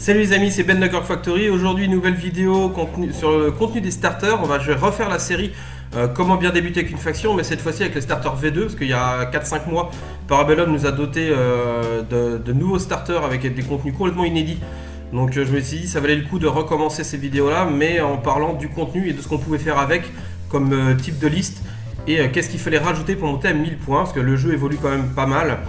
Salut les amis, c'est Ben de Cork Factory. Aujourd'hui, nouvelle vidéo sur le contenu des starters. Je vais refaire la série comment bien débuter avec une faction, mais cette fois-ci avec les starters V2, parce qu'il y a 4-5 mois, Parabellum nous a doté de nouveaux starters avec des contenus complètement inédits. Donc je me suis dit ça valait le coup de recommencer ces vidéos-là, mais en parlant du contenu et de ce qu'on pouvait faire avec comme type de liste et qu'est-ce qu'il fallait rajouter pour monter à 1000 points, parce que le jeu évolue quand même pas mal.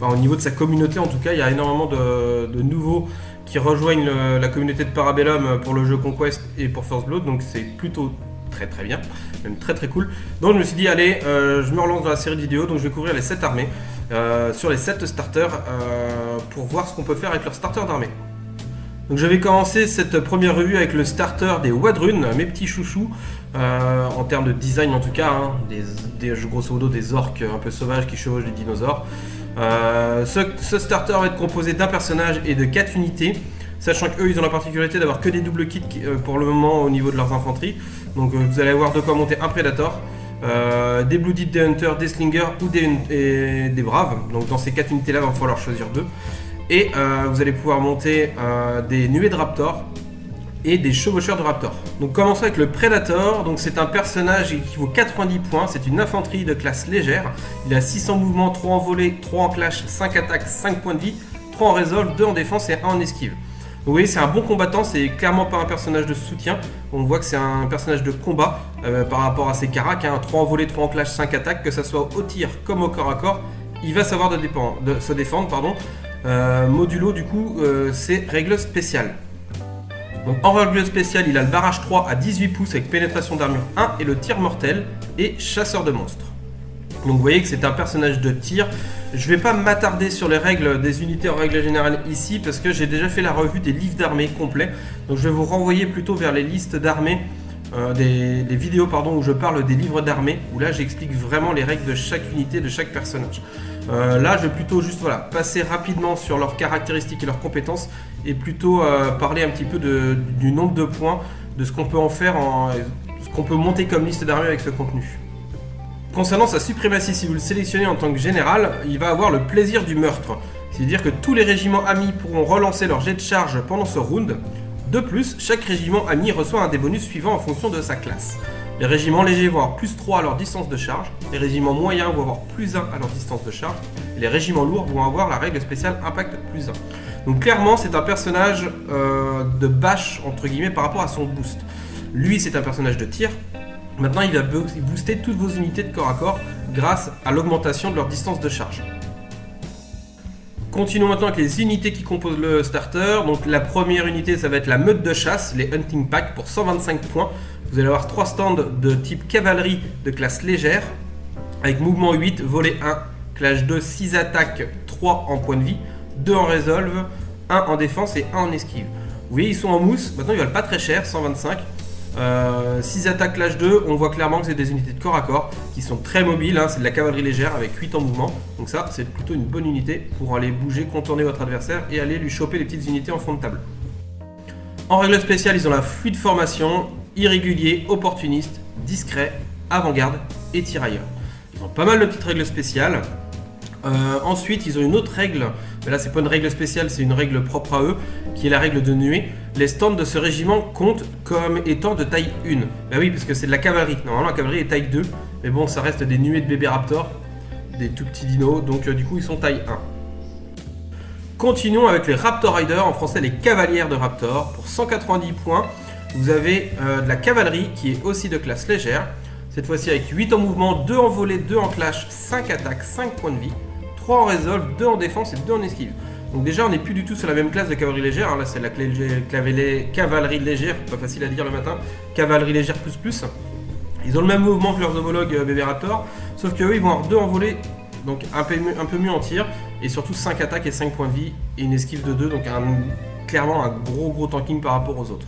Au niveau de sa communauté en tout cas, il y a énormément de nouveaux qui rejoignent la communauté de Parabellum pour le jeu Conquest et pour First Blood, donc c'est plutôt très bien, même très cool. Donc je me suis dit allez, je me relance dans la série de vidéos, donc je vais couvrir les 7 armées sur les 7 starters pour voir ce qu'on peut faire avec leurs starters d'armée. Donc je vais commencer cette première revue avec le starter des Wadrun, mes petits chouchous, en termes de design en tout cas, hein, grosso modo des orques un peu sauvages qui chevauchent des dinosaures. Ce starter va être composé d'un personnage et de 4 unités, sachant qu'eux ils ont la particularité d'avoir que des doubles kits pour le moment au niveau de leurs infanteries. Donc vous allez avoir de quoi monter un Predator, des Blooded, des Hunters, des Slingers ou des Braves. Donc dans ces 4 unités là il va falloir choisir 2. Et vous allez pouvoir monter des nuées de Raptors et des chevaucheurs de Raptors. Donc commençons avec le Predator. Donc c'est un personnage qui vaut 90 points, c'est une infanterie de classe légère. Il a 600 mouvements, 3 en volée, 3 en clash, 5 attaques, 5 points de vie, 3 en resolve, 2 en défense et 1 en esquive. Donc vous voyez c'est un bon combattant, c'est clairement pas un personnage de soutien. On voit que c'est un personnage de combat par rapport à ses caracs, hein. 3 en volée, 3 en clash, 5 attaques, que ça soit au tir comme au corps à corps, il va savoir se défendre. Modulo du coup c'est règle spéciale. Donc en règle spéciale il a le barrage 3 à 18 pouces avec pénétration d'armure 1 et le tir mortel et chasseur de monstres. Donc vous voyez que c'est un personnage de tir. Je vais pas m'attarder sur les règles des unités en règle générale ici parce que j'ai déjà fait la revue des livres d'armées complets. Donc je vais vous renvoyer plutôt vers les listes d'armées, des vidéos où je parle des livres d'armées, où là j'explique vraiment les règles de chaque unité, de chaque personnage. Là je vais plutôt juste passer rapidement sur leurs caractéristiques et leurs compétences et plutôt parler un petit peu du nombre de points, de ce qu'on peut en faire, ce qu'on peut monter comme liste d'armées avec ce contenu. Concernant sa suprématie, si vous le sélectionnez en tant que général, il va avoir le plaisir du meurtre. C'est-à-dire que tous les régiments amis pourront relancer leur jet de charge pendant ce round. De plus, chaque régiment ami reçoit un des bonus suivants en fonction de sa classe. Les régiments légers vont avoir plus 3 à leur distance de charge, les régiments moyens vont avoir plus 1 à leur distance de charge, et les régiments lourds vont avoir la règle spéciale impact plus 1. Donc clairement c'est un personnage de bâche entre guillemets par rapport à son boost. Lui c'est un personnage de tir, maintenant il va booster toutes vos unités de corps à corps grâce à l'augmentation de leur distance de charge. Continuons maintenant avec les unités qui composent le starter. Donc la première unité ça va être la meute de chasse, les Hunting Pack pour 125 points. Vous allez avoir 3 stands de type cavalerie de classe légère avec mouvement 8, volée 1, clash 2, 6 attaques, 3 en points de vie, 2 en resolve, 1 en défense et 1 en esquive. Vous voyez ils sont en mousse, maintenant ils valent pas très cher, 125. 6 attaques clash 2, on voit clairement que c'est des unités de corps à corps qui sont très mobiles, hein, c'est de la cavalerie légère avec 8 en mouvement, donc ça c'est plutôt une bonne unité pour aller bouger, contourner votre adversaire et aller lui choper les petites unités en fond de table. En règle spéciale ils ont la fluide formation, irrégulier, opportuniste, discret, avant-garde et tirailleur. Ils ont pas mal de petites règles spéciales. Ensuite ils ont une autre règle, mais là c'est pas une règle spéciale, c'est une règle propre à eux, qui est la règle de nuée. Les stands de ce régiment comptent comme étant de taille 1. Bah oui, parce que c'est de la cavalerie. Normalement la cavalerie est taille 2, mais bon ça reste des nuées de bébés raptors, des tout petits dinos, donc du coup ils sont taille 1. Continuons avec les Raptor Riders, en français les cavalières de Raptor, pour 190 points. Vous avez de la cavalerie qui est aussi de classe légère, cette fois-ci avec 8 en mouvement, 2 en volée, 2 en clash, 5 attaques, 5 points de vie, 3 en resolve, 2 en défense et 2 en esquive. Donc déjà on n'est plus du tout sur la même classe de cavalerie légère, hein. Là c'est la cavalerie légère, pas facile à dire le matin, cavalerie légère plus. Ils ont le même mouvement que leurs homologues bébé raptor, sauf qu'eux ils vont avoir 2 en volée, donc un peu mieux en tir, et surtout 5 attaques et 5 points de vie, et une esquive de 2, donc clairement un gros tanking par rapport aux autres.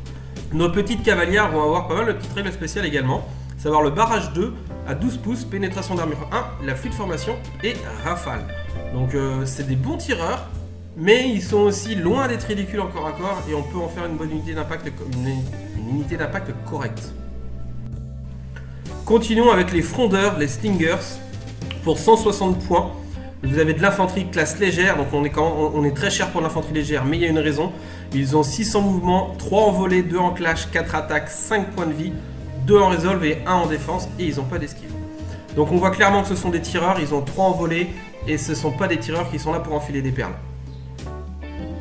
Nos petites cavalières vont avoir pas mal de petites règles spéciales également, savoir le barrage 2 à 12 pouces, pénétration d'armure 1, la fluide formation et rafale. Donc c'est des bons tireurs, mais ils sont aussi loin d'être ridicules en corps à corps et on peut en faire une bonne unité d'impact, une unité d'impact correcte. Continuons avec les frondeurs, les stingers, pour 160 points. Vous avez de l'infanterie classe légère, donc on est très cher pour l'infanterie légère, mais il y a une raison. Ils ont 600 mouvements, 3 en volée, 2 en clash, 4 attaques, 5 points de vie, 2 en resolve et 1 en défense, et ils n'ont pas d'esquive. Donc on voit clairement que ce sont des tireurs, ils ont 3 en volée, et ce ne sont pas des tireurs qui sont là pour enfiler des perles.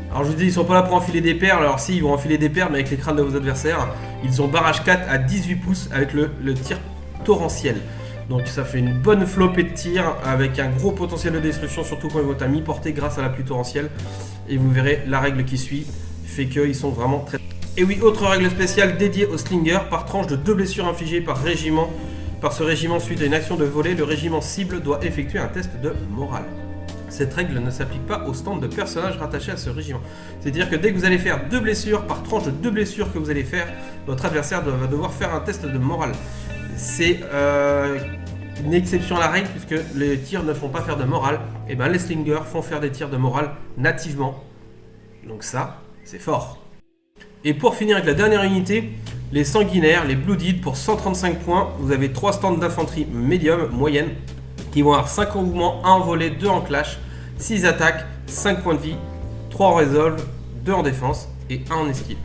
Alors je vous dis, ils ne sont pas là pour enfiler des perles, alors si, ils vont enfiler des perles, mais avec les crânes de vos adversaires. Ils ont barrage 4 à 18 pouces avec le tir torrentiel. Donc ça fait une bonne flopée de tir avec un gros potentiel de destruction, surtout quand ils vont être à mi-portée grâce à la pluie torrentielle. Et vous verrez, la règle qui suit fait qu'ils sont vraiment très... Et oui, autre règle spéciale dédiée aux slingers, par tranche de 2 blessures infligées par régiment. Par ce régiment suite à une action de volée, le régiment cible doit effectuer un test de morale. Cette règle ne s'applique pas au stand de personnages rattachés à ce régiment. C'est-à-dire que dès que vous allez faire 2 blessures, par tranche de 2 blessures que vous allez faire, votre adversaire va devoir faire un test de morale. C'est une exception à la règle puisque les tirs ne font pas faire de morale. Et bien les slingers font faire des tirs de morale nativement. Donc ça, c'est fort. Et pour finir avec la dernière unité, les sanguinaires, les bloodied, pour 135 points, vous avez 3 stands d'infanterie médium, moyenne, qui vont avoir 5 en mouvement, 1 en volée, 2 en clash, 6 attaques, 5 points de vie, 3 en resolve, 2 en défense et 1 en esquive.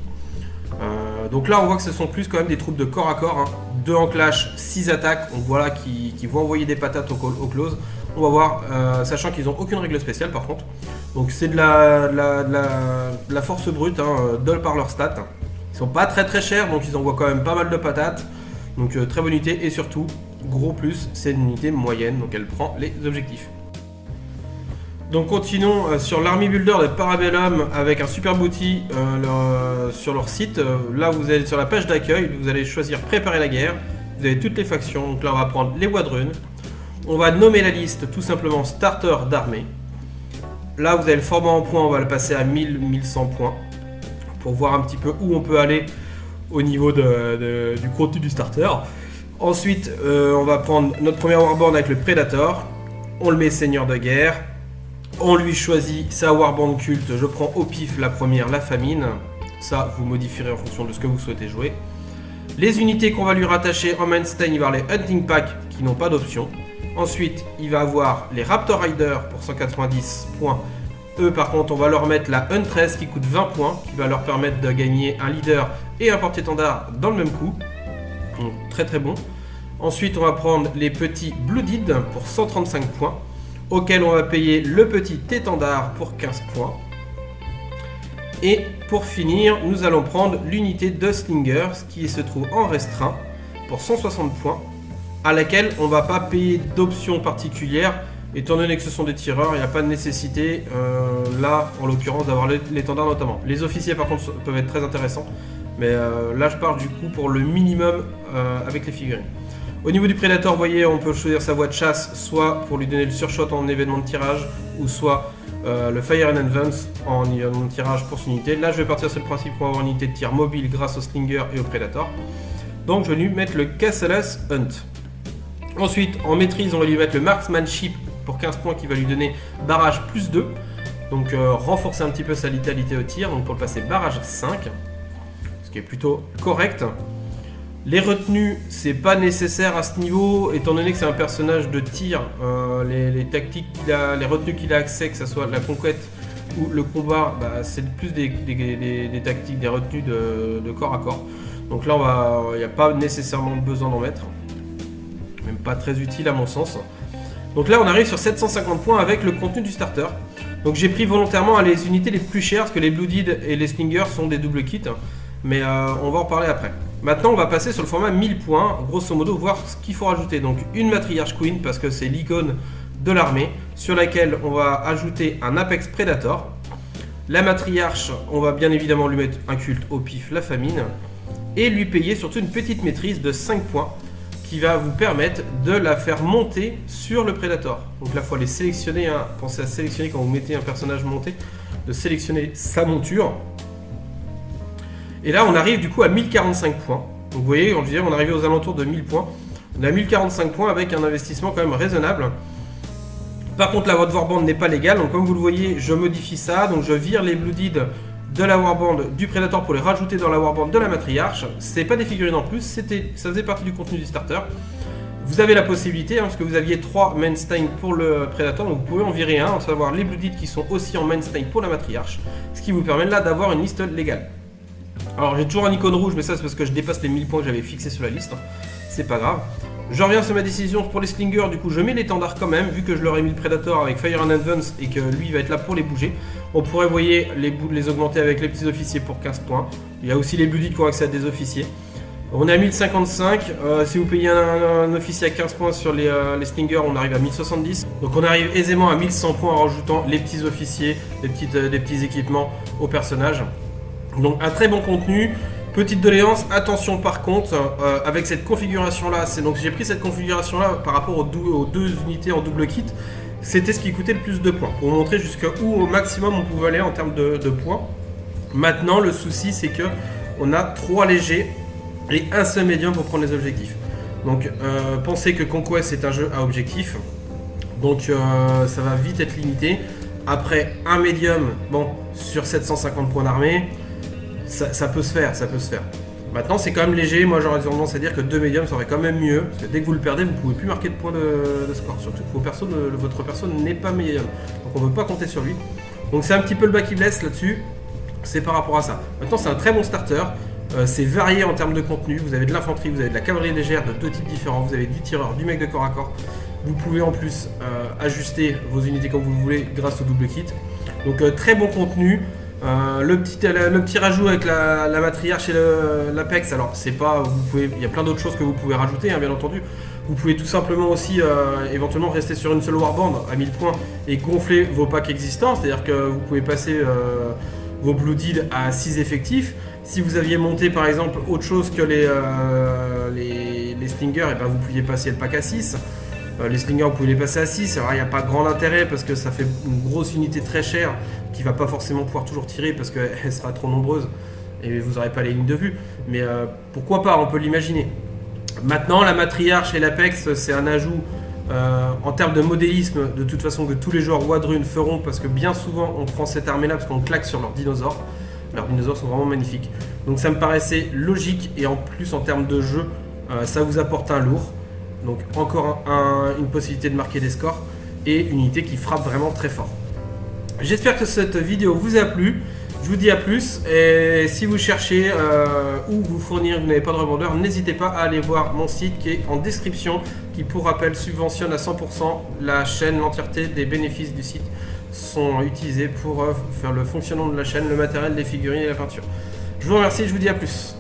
Donc là on voit que ce sont plus quand même des troupes de corps à corps, hein. 2 en clash, 6 attaques, donc voilà qui vont envoyer des patates au close. On va voir, sachant qu'ils n'ont aucune règle spéciale par contre. Donc c'est de la force brute, hein, dole par leur stat. Ils sont pas très chers, donc ils envoient quand même pas mal de patates. Donc très bonne unité et surtout, gros plus, c'est une unité moyenne, donc elle prend les objectifs. Donc continuons sur l'Army Builder de Parabellum avec un super outil sur leur site. Là vous allez sur la page d'accueil, vous allez choisir préparer la guerre. Vous avez toutes les factions, donc là on va prendre les Wadrunes. On va nommer la liste tout simplement starter d'armée. Là vous avez le format en points, on va le passer à 1000-1100 points. Pour voir un petit peu où on peut aller au niveau du contenu du starter. Ensuite on va prendre notre premier Warband avec le Predator. On le met seigneur de guerre. On lui choisit sa Warband culte, je prends au pif la première, la famine. Ça, vous modifierez en fonction de ce que vous souhaitez jouer. Les unités qu'on va lui rattacher en mainstain, il va avoir les Hunting Pack qui n'ont pas d'option. Ensuite, il va avoir les Raptor Rider pour 190 points. Eux, par contre, on va leur mettre la Huntress qui coûte 20 points, qui va leur permettre de gagner un leader et un porte-étendard dans le même coup. Donc, très bon. Ensuite, on va prendre les petits Blooded pour 135 points. Auquel on va payer le petit étendard pour 15 points. Et pour finir, nous allons prendre l'unité de Slingers qui se trouve en restreint pour 160 points, à laquelle on ne va pas payer d'options particulières, étant donné que ce sont des tireurs, il n'y a pas de nécessité, là en l'occurrence, d'avoir l'étendard notamment. Les officiers par contre peuvent être très intéressants, mais là je parle du coup pour le minimum avec les figurines. Au niveau du Predator, vous voyez, on peut choisir sa voie de chasse, soit pour lui donner le surshot en événement de tirage, ou soit le Fire and Advance en événement de tirage pour son unité. Là, je vais partir sur le principe pour avoir une unité de tir mobile grâce au Slinger et au Predator. Donc, je vais lui mettre le Casselas Hunt. Ensuite, en maîtrise, on va lui mettre le Marksmanship pour 15 points qui va lui donner barrage plus 2. Donc, renforcer un petit peu sa létalité au tir, donc pour le passer barrage 5, ce qui est plutôt correct. Les retenues, c'est pas nécessaire à ce niveau, étant donné que c'est un personnage de tir. Les tactiques qu'il a, les retenues qu'il a accès, que ce soit la conquête ou le combat, bah, c'est plus des tactiques, des retenues de corps à corps. Donc là, il n'y a pas nécessairement besoin d'en mettre. Même pas très utile à mon sens. Donc là, on arrive sur 750 points avec le contenu du starter. Donc j'ai pris volontairement les unités les plus chères, parce que les Blooded et les Slingers sont des doubles kits. Mais on va en parler après. Maintenant, on va passer sur le format 1000 points, grosso modo, voir ce qu'il faut rajouter. Donc, une matriarche queen, parce que c'est l'icône de l'armée, sur laquelle on va ajouter un Apex Predator. La matriarche, on va bien évidemment lui mettre un culte au pif, la famine, et lui payer surtout une petite maîtrise de 5 points, qui va vous permettre de la faire monter sur le Predator. Donc là, il faut aller sélectionner, hein, pensez à sélectionner quand vous mettez un personnage monté, de sélectionner sa monture. Et là, on arrive du coup à 1045 points. Donc vous voyez, on disait, on arrivait aux alentours de 1000 points. On a 1045 points avec un investissement quand même raisonnable. Par contre, la voie de Warband n'est pas légale. Donc comme vous le voyez, je modifie ça. Donc je vire les Blooded de la Warband du Predator pour les rajouter dans la Warband de la Matriarche. C'est pas des figurines en plus, ça faisait partie du contenu du starter. Vous avez la possibilité, parce que vous aviez 3 Mainstain pour le Predator, donc vous pouvez en virer un, à savoir les Blooded qui sont aussi en Mainstain pour la Matriarche, ce qui vous permet là d'avoir une liste légale. Alors j'ai toujours un icône rouge, mais ça c'est parce que je dépasse les 1000 points que j'avais fixés sur la liste, c'est pas grave. Je reviens sur ma décision pour les Slingers, du coup je mets l'étendard quand même, vu que je leur ai mis le Predator avec Fire and Advance et que lui va être là pour les bouger. On pourrait, vous voyez, les augmenter avec les petits officiers pour 15 points. Il y a aussi les Blooded qui ont accès à des officiers. On est à 1055, si vous payez un officier à 15 points sur les Slingers, on arrive à 1070. Donc on arrive aisément à 1100 points en rajoutant les petits officiers, les petits équipements au personnage. Donc un très bon contenu. Petite doléance, attention par contre, avec cette configuration là, donc j'ai pris cette configuration là par rapport aux deux unités en double kit, c'était ce qui coûtait le plus de points, pour vous montrer jusqu'à où au maximum on pouvait aller en termes de points. Maintenant le souci c'est que on a 3 légers et un seul médium pour prendre les objectifs. Donc pensez que Conquest c'est un jeu à objectif, donc ça va vite être limité. Après un médium, bon, sur 750 points d'armée, ça peut se faire, ça peut se faire. Maintenant c'est quand même léger, moi j'aurais tendance à dire que 2 médiums ça aurait quand même mieux, parce que dès que vous le perdez vous ne pouvez plus marquer de points de score, surtout que votre personne n'est pas médium, donc on ne peut pas compter sur lui. Donc c'est un petit peu le bas qui blesse là-dessus, c'est par rapport à ça. Maintenant c'est un très bon starter, c'est varié en termes de contenu, vous avez de l'infanterie, vous avez de la cavalerie légère de 2 types différents, vous avez du tireur, du mec de corps à corps, vous pouvez en plus ajuster vos unités comme vous voulez grâce au double kit, donc très bon contenu. Le petit rajout avec la matriarche et l'Apex, alors c'est pas, il y a plein d'autres choses que vous pouvez rajouter, hein, bien entendu. Vous pouvez tout simplement aussi éventuellement rester sur une seule warband à 1000 points et gonfler vos packs existants, c'est-à-dire que vous pouvez passer vos Blooded à 6 effectifs. Si vous aviez monté par exemple autre chose que les Slingers, et ben vous pouviez passer le pack à 6. Les Slingers, vous pouvez les passer à 6, alors il n'y a pas grand intérêt parce que ça fait une grosse unité très chère qui va pas forcément pouvoir toujours tirer parce qu'elle sera trop nombreuse et vous n'aurez pas les lignes de vue. Mais pourquoi pas, on peut l'imaginer. Maintenant, la Matriarche et l'Apex, c'est un ajout en termes de modélisme, de toute façon que tous les joueurs Wadrun feront parce que bien souvent on prend cette armée là parce qu'on claque sur leurs dinosaures. Leurs dinosaures sont vraiment magnifiques. Donc ça me paraissait logique et en plus en termes de jeu, ça vous apporte un lourd. Donc encore une possibilité de marquer des scores et une unité qui frappe vraiment très fort. J'espère que cette vidéo vous a plu. Je vous dis à plus. Et si vous cherchez où vous fournir, vous n'avez pas de revendeur, n'hésitez pas à aller voir mon site qui est en description, qui pour rappel subventionne à 100% la chaîne. L'entièreté des bénéfices du site sont utilisés pour faire le fonctionnement de la chaîne, le matériel, les figurines et la peinture. Je vous remercie, je vous dis à plus.